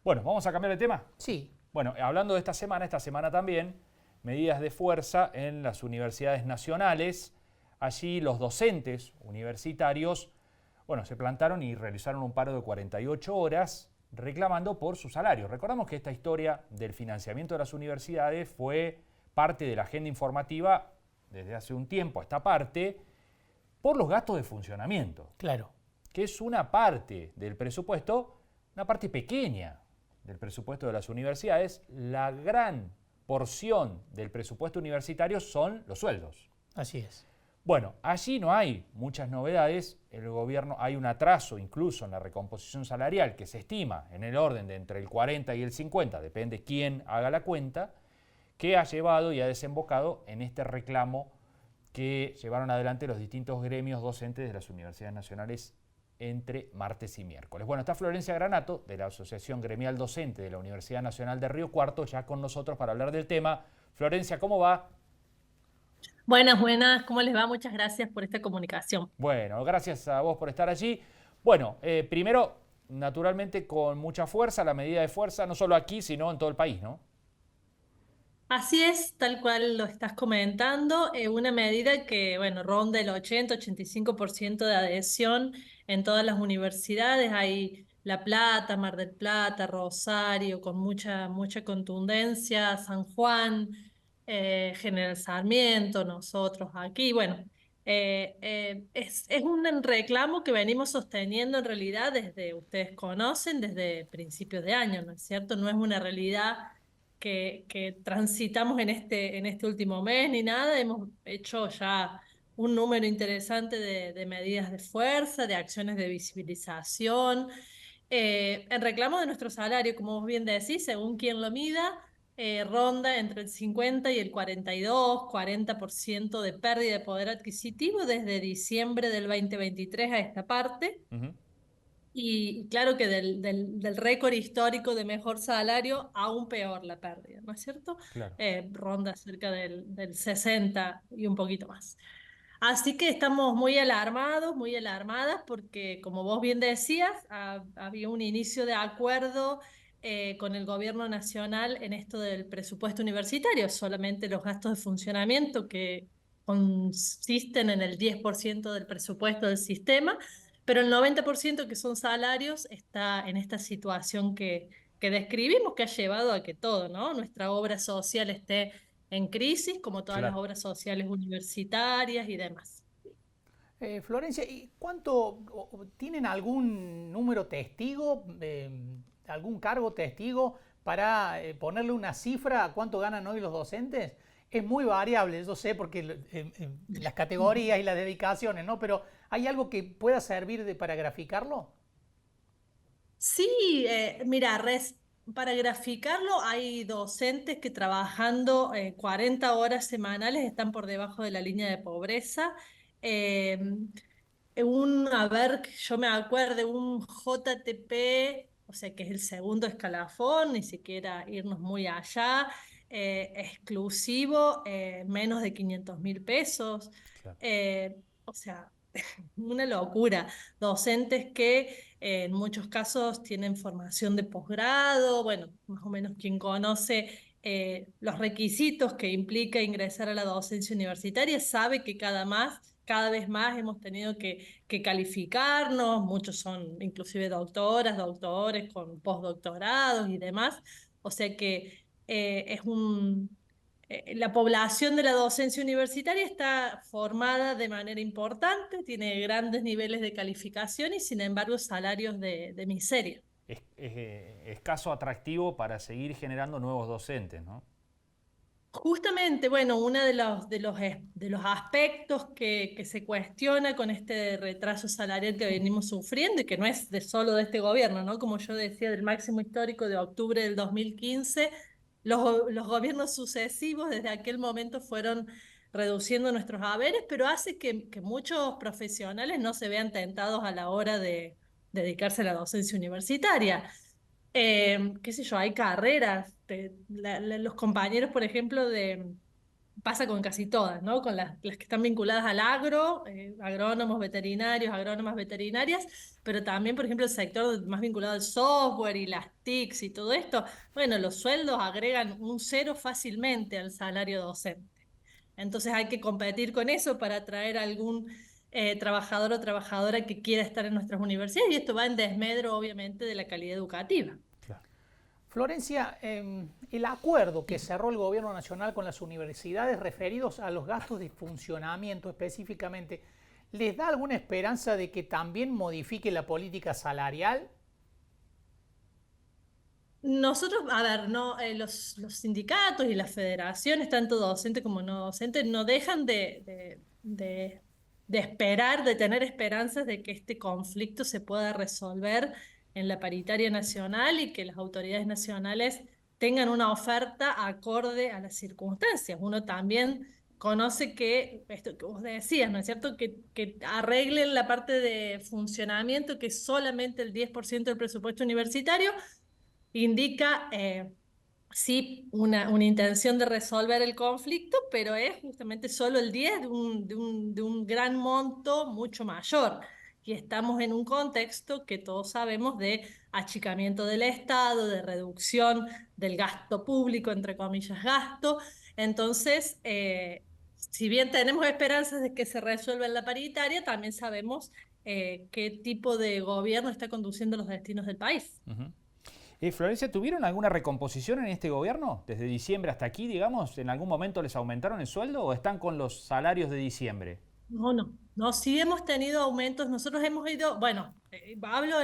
Bueno, vamos a cambiar de tema. Sí, Bueno, hablando de esta semana también, medidas de fuerza en las universidades nacionales. Allí los docentes universitarios, bueno, se plantaron y realizaron un paro de 48 horas reclamando por su salario. Recordamos que esta historia del financiamiento de las universidades fue parte de la agenda informativa desde hace un tiempo a esta parte por los gastos de funcionamiento, claro. que es una parte del presupuesto, una parte pequeña del presupuesto de las universidades. La gran porción del presupuesto universitario son los sueldos. Así es. Bueno, allí no hay muchas novedades. El gobierno, hay un atraso incluso en la recomposición salarial que se estima en el orden de entre el 40 y el 50, depende quién haga la cuenta, que ha llevado y ha desembocado en este reclamo que llevaron adelante los distintos gremios docentes de las universidades nacionales entre martes y miércoles. Bueno, está Florencia Granato, de la Asociación Gremial Docente de la Universidad Nacional de Río Cuarto, ya con nosotros para hablar del tema. Florencia, ¿cómo va? Buenas, buenas, ¿cómo les va? Muchas gracias por esta comunicación. Bueno, gracias a vos por estar allí. Bueno, primero, naturalmente con mucha fuerza, la medida de fuerza, no solo aquí, sino en todo el país, ¿no? Así es, tal cual lo estás comentando, una medida que, bueno, ronda el 80-85% de adhesión en todas las universidades. Hay La Plata, Mar del Plata, Rosario, con mucha contundencia, San Juan, General Sarmiento, nosotros aquí. Bueno, es un reclamo que venimos sosteniendo en realidad desde, ustedes conocen, desde principios de año, ¿no es cierto? No es una realidad que transitamos en este último mes ni nada. Hemos hecho ya un número interesante de medidas de fuerza, de acciones de visibilización. En reclamo de nuestro salario, como vos bien decís, según quien lo mida, ronda entre el 50 y el 42-40% de pérdida de poder adquisitivo desde diciembre del 2023 a esta parte. Ujú. Y claro que del récord histórico de mejor salario, aún peor la pérdida, ¿no es cierto? Claro. Ronda cerca del 60 y un poquito más. Así que estamos muy alarmados, muy alarmadas, porque como vos bien decías, había un inicio de acuerdo con el gobierno nacional en esto del presupuesto universitario, solamente los gastos de funcionamiento que consisten en el 10% del presupuesto del sistema, pero el 90% que son salarios está en esta situación que describimos, que ha llevado a que todo, ¿no? Nuestra obra social esté en crisis, como todas las Claro. obras sociales universitarias y demás. Florencia, ¿y cuánto tienen algún número testigo, algún cargo testigo para ponerle una cifra a cuánto ganan hoy los docentes? Es muy variable, yo sé, porque las categorías y las dedicaciones, ¿no? Pero ¿hay algo que pueda servir para graficarlo? Sí, mira, para graficarlo hay docentes que trabajando 40 horas semanales están por debajo de la línea de pobreza. Eh, a ver, que yo me acuerdo, un JTP, o sea, que es el segundo escalafón, ni siquiera irnos muy allá, exclusivo, menos de 500.000 pesos. Claro. O sea, una locura. Docentes que en muchos casos tienen formación de posgrado, bueno, más o menos quien conoce los requisitos que implica ingresar a la docencia universitaria sabe que cada vez más hemos tenido que calificarnos. Muchos son inclusive doctoras, doctores con postdoctorados y demás. O sea que es la población de la docencia universitaria está formada de manera importante, tiene grandes niveles de calificación y sin embargo salarios de miseria. Es escaso atractivo para seguir generando nuevos docentes, ¿no? Justamente, bueno, uno de los aspectos que se cuestiona con este retraso salarial que venimos sufriendo y que no es solo de este gobierno, ¿no? Como yo decía, del máximo histórico de octubre del 2015, los gobiernos sucesivos desde aquel momento fueron reduciendo nuestros haberes, pero hace que muchos profesionales no se vean tentados a la hora de dedicarse a la docencia universitaria. Qué sé yo, hay carreras. Los compañeros, por ejemplo, pasa con casi todas, ¿no? Con las que están vinculadas al agro, agrónomos, veterinarios, agrónomas veterinarias, pero también, por ejemplo, el sector más vinculado al software y las TICs y todo esto. Bueno, los sueldos agregan un cero fácilmente al salario docente. Entonces hay que competir con eso para atraer a algún trabajador o trabajadora que quiera estar en nuestras universidades, y esto va en desmedro, obviamente, de la calidad educativa. Claro. Florencia, el acuerdo que cerró el Gobierno Nacional con las universidades referidos a los gastos de funcionamiento específicamente, ¿les da alguna esperanza de que también modifique la política salarial? Nosotros, a ver, no, los sindicatos y las federaciones, tanto docentes como no docentes, no dejan de esperar, de tener esperanzas de que este conflicto se pueda resolver en la paritaria nacional y que las autoridades nacionales tengan una oferta acorde a las circunstancias. Uno también conoce que, esto que vos decías, ¿no es cierto?, que arreglen la parte de funcionamiento, que es solamente el 10% del presupuesto universitario, indica sí una intención de resolver el conflicto, pero es justamente solo el 10 de un gran monto mucho mayor. Y estamos en un contexto que todos sabemos de achicamiento del Estado, de reducción del gasto público, entre comillas, gasto. Entonces, si bien tenemos esperanzas de que se resuelva en la paritaria, también sabemos qué tipo de gobierno está conduciendo los destinos del país. Ujú. Florencia, ¿tuvieron alguna recomposición en este gobierno? Desde diciembre hasta aquí, digamos, ¿en algún momento les aumentaron el sueldo o están con los salarios de diciembre? No, sí hemos tenido aumentos. Nosotros hemos ido, bueno, hablo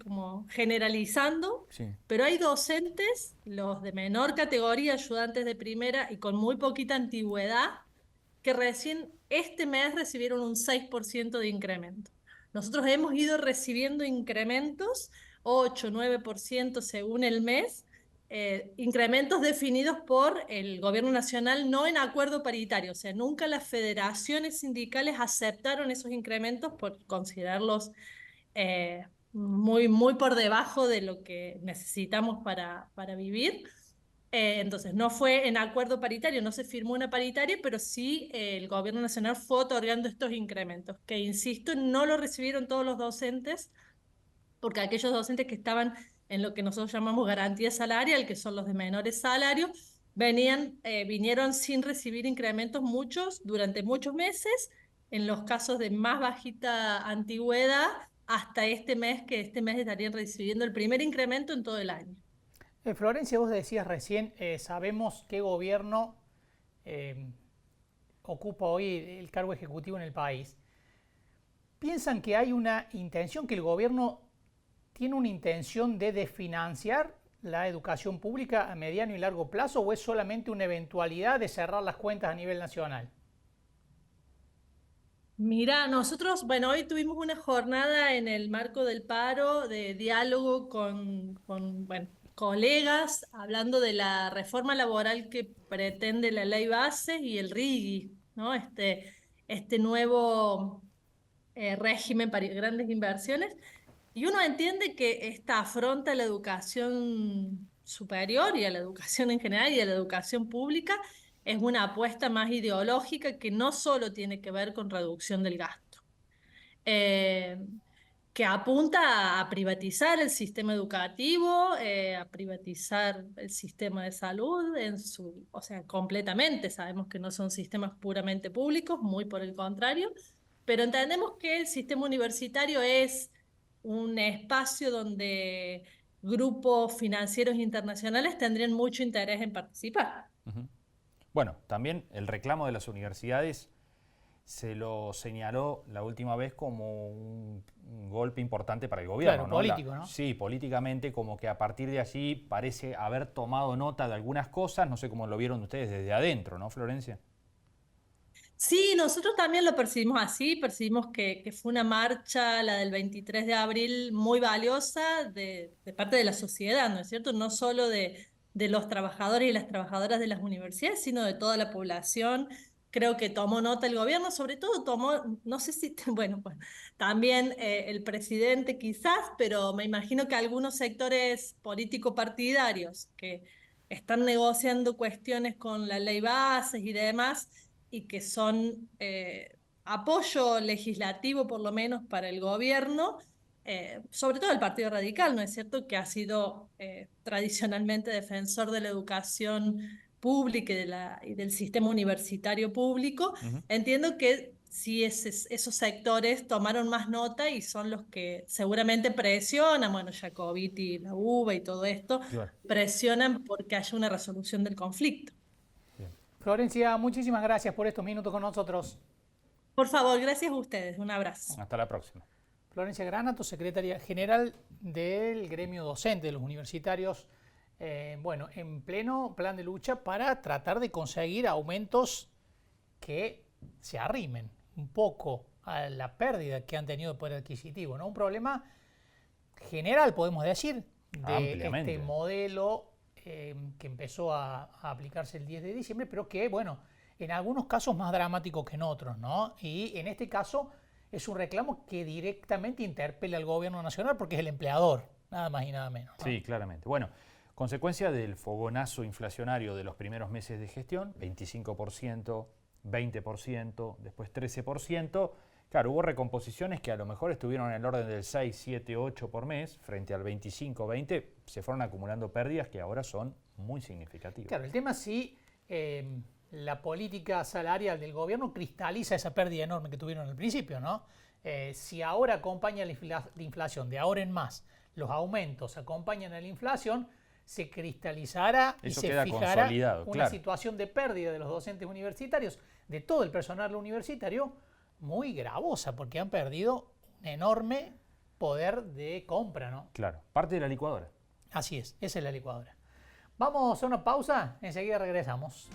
como generalizando, Sí. pero hay docentes, los de menor categoría, ayudantes de primera y con muy poquita antigüedad, que recién este mes recibieron un 6% de incremento. Nosotros hemos ido recibiendo incrementos, 8, 9% según el mes, incrementos definidos por el gobierno nacional, no en acuerdo paritario. O sea, nunca las federaciones sindicales aceptaron esos incrementos por considerarlos muy por debajo de lo que necesitamos para vivir. Entonces, no fue en acuerdo paritario, no se firmó una paritaria, pero sí el gobierno nacional fue otorgando estos incrementos, que insisto, no lo recibieron todos los docentes, porque aquellos docentes que estaban en lo que nosotros llamamos garantía salarial, que son los de menores salarios, vinieron sin recibir incrementos muchos durante muchos meses, en los casos de más bajita antigüedad, hasta este mes, que este mes estarían recibiendo el primer incremento en todo el año. Florencia, vos decías recién, sabemos qué gobierno eh, ocupa hoy el cargo ejecutivo en el país. ¿Piensan que hay una intención, que el gobierno tiene una intención de desfinanciar la educación pública a mediano y largo plazo, o es solamente una eventualidad de cerrar las cuentas a nivel nacional? Mira, nosotros, bueno, hoy tuvimos una jornada en el marco del paro de diálogo bueno, colegas, hablando de la reforma laboral que pretende la ley base y el RIGI, ¿no? Este nuevo régimen para grandes inversiones. Y uno entiende que esta afronta a la educación superior y a la educación en general y a la educación pública, es una apuesta más ideológica que no solo tiene que ver con reducción del gasto, eh, que apunta a privatizar el sistema educativo, a privatizar el sistema de salud o sea, completamente. Sabemos que no son sistemas puramente públicos, muy por el contrario, pero entendemos que el sistema universitario es un espacio donde grupos financieros internacionales tendrían mucho interés en participar. Ujú. Bueno, también el reclamo de las universidades se lo señaló la última vez como un golpe importante para el gobierno, Claro, ¿no? político, ¿no? Sí, políticamente, como que a partir de allí parece haber tomado nota de algunas cosas, no sé cómo lo vieron ustedes desde adentro, ¿no, Florencia? Sí, nosotros también lo percibimos así, percibimos que fue una marcha, la del 23 de abril, muy valiosa de parte de la sociedad, ¿no es cierto? No solo de los trabajadores y las trabajadoras de las universidades, sino de toda la población. Creo que tomó nota el gobierno, sobre todo tomó, no sé si, bueno, también el presidente quizás, pero me imagino que algunos sectores político-partidarios están negociando cuestiones con la ley bases y demás, y que son apoyo legislativo por lo menos para el gobierno, sobre todo el Partido Radical, ¿no es cierto?, que ha sido tradicionalmente defensor de la educación pública y del sistema universitario público. Ujú. Entiendo que sí, esos sectores tomaron más nota y son los que seguramente presionan, bueno, Jacobiti, la UBA y todo esto, Claro. presionan porque haya una resolución del conflicto. Bien. Florencia, muchísimas gracias por estos minutos con nosotros. Por favor, gracias a ustedes. Un abrazo. Hasta la próxima. Florencia Granato, secretaria general del gremio docente de los universitarios, bueno, en pleno plan de lucha para tratar de conseguir aumentos que se arrimen un poco a la pérdida que han tenido de poder adquisitivo, ¿no? Un problema general, podemos decir, de Ampliamente. este modelo que empezó a aplicarse el 10 de diciembre, pero que, bueno, en algunos casos más dramático que en otros, ¿no? Y en este caso es un reclamo que directamente interpela al gobierno nacional porque es el empleador, nada más y nada menos, ¿no? Sí, claramente. Bueno, consecuencia del fogonazo inflacionario de los primeros meses de gestión, 25%, 20%, después 13%. Claro, hubo recomposiciones que a lo mejor estuvieron en el orden del 6, 7, 8 por mes, frente al 25, 20, se fueron acumulando pérdidas que ahora son muy significativas. Claro, el tema es si la política salarial del gobierno cristaliza esa pérdida enorme que tuvieron al principio, ¿no? Si ahora acompaña la inflación, de ahora en más, los aumentos acompañan a la inflación, se cristalizará y Eso se queda fijará consolidado, una claro. situación de pérdida de los docentes universitarios, de todo el personal universitario, muy gravosa, porque han perdido un enorme poder de compra, ¿no? Claro, parte de la licuadora. Así es, esa es la licuadora. Vamos a una pausa, enseguida regresamos.